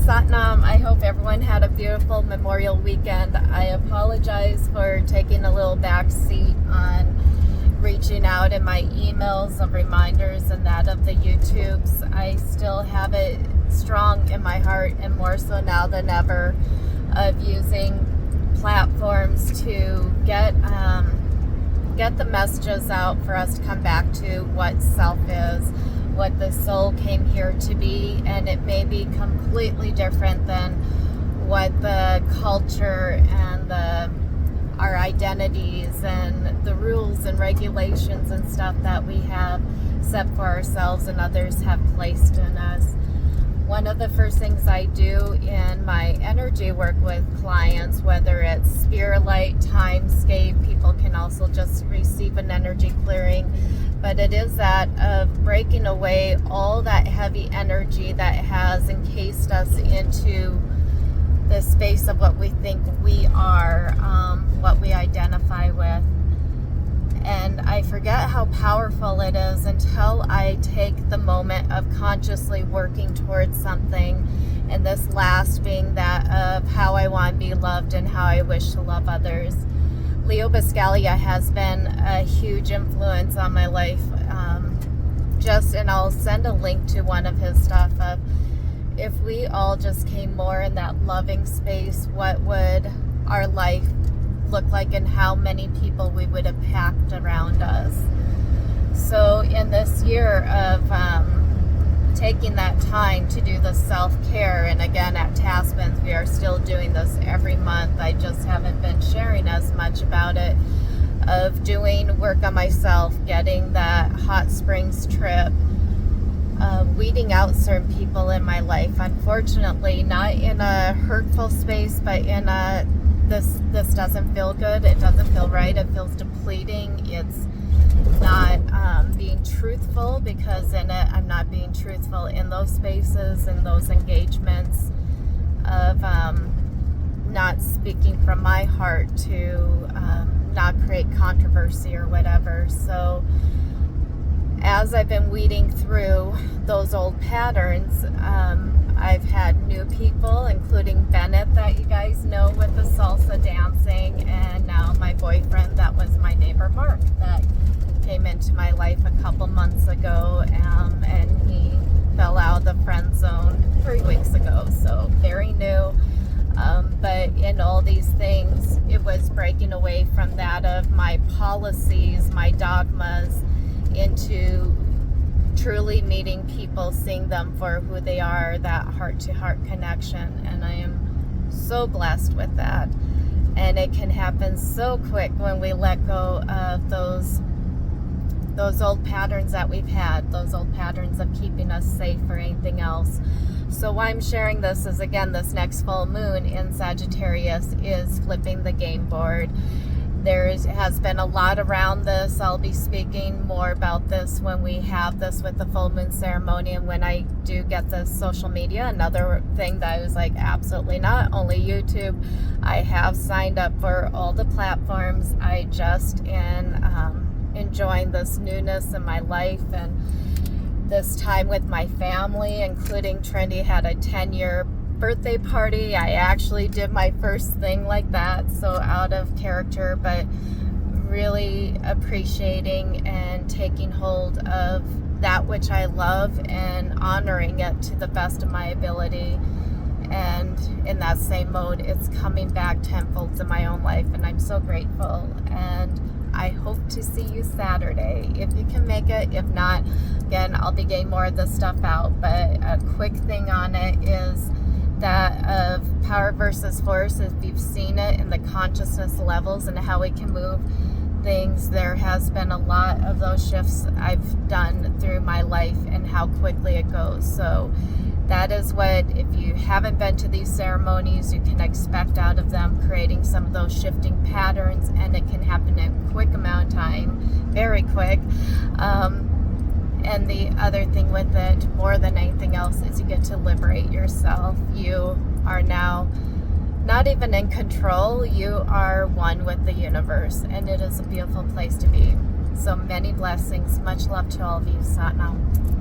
Satnam. I hope everyone had a beautiful Memorial weekend. I apologize for taking a little back seat on reaching out in my emails of reminders and that of the YouTubes. I still have it strong in my heart, and more so now than ever, of using platforms to get the messages out for us to come back to what self is, what the soul came here to be, and it may be completely different than what the culture and our identities and the rules and regulations and stuff that we have set for ourselves and others have placed in us. One of the first things I do in my energy work with clients, whether it's spirit light, timescape, people can also just receive an energy clearing, but it is that of breaking away all that heavy energy that has encased us into the space of what we think we are, what we identify with. And I forget how powerful it is until I take the moment of consciously working towards something, and this last being that of how I want to be loved and how I wish to love others. Leo Biscaglia has been a huge influence on my life. And I'll send a link to one of his stuff of, if we all just came more in that loving space, what would our life look like and how many people we would have packed around us. So in this year of taking that time to do the self-care, and again at Taspen we are still doing this every month, I just haven't been sharing as much about it, of doing work on myself, getting that hot springs trip, weeding out certain people in my life, unfortunately not in a hurtful space, but in a this doesn't feel good, it doesn't feel right, it feels depleting, it's not being truthful, because in it I'm not being truthful in those spaces and those engagements of not speaking from my heart to not create controversy or whatever. So as I've been weeding through those old patterns, I've had new people, including Bennett, that you guys know with the salsa dancing, and now my boyfriend that was my neighbor Mark that came into my life a couple months ago, and he fell out of the friend zone 3 weeks ago, so very new. But in all these things, it was breaking away from that of my policies, my dogmas, into truly meeting people, seeing them for who they are, that heart-to-heart connection, and I am so blessed with that. And it can happen so quick when we let go of those old patterns that we've had, those old patterns of keeping us safe or anything else. So why I'm sharing this is, again, this next full moon in Sagittarius is flipping the game board. There has been a lot around this. I'll be speaking more about this when we have this with the full moon ceremony, and when I do get the social media. Another thing that I was like, absolutely not, only YouTube. I have signed up for all the platforms. I just enjoying this newness in my life and this time with my family, including Trendy had a 10-year birthday party. I actually did my first thing like that, so out of character, but really appreciating and taking hold of that which I love and honoring it to the best of my ability. And in that same mode, it's coming back tenfold in my own life, and I'm so grateful. And I hope to see you Saturday if you can make it. If not, again, I'll be getting more of this stuff out, but a quick thing on it is that of power versus force. If you've seen it in the consciousness levels and how we can move things, there has been a lot of those shifts I've done through my life and how quickly it goes. So that is what, if you haven't been to these ceremonies, you can expect out of them, creating some of those shifting patterns, and it can happen in a quick amount of time, very quick. And the other thing with it, more than anything else, is you get to liberate yourself. You are now not even in control. You are one with the universe, and it is a beautiful place to be. So many blessings. Much love to all of you. Satnam.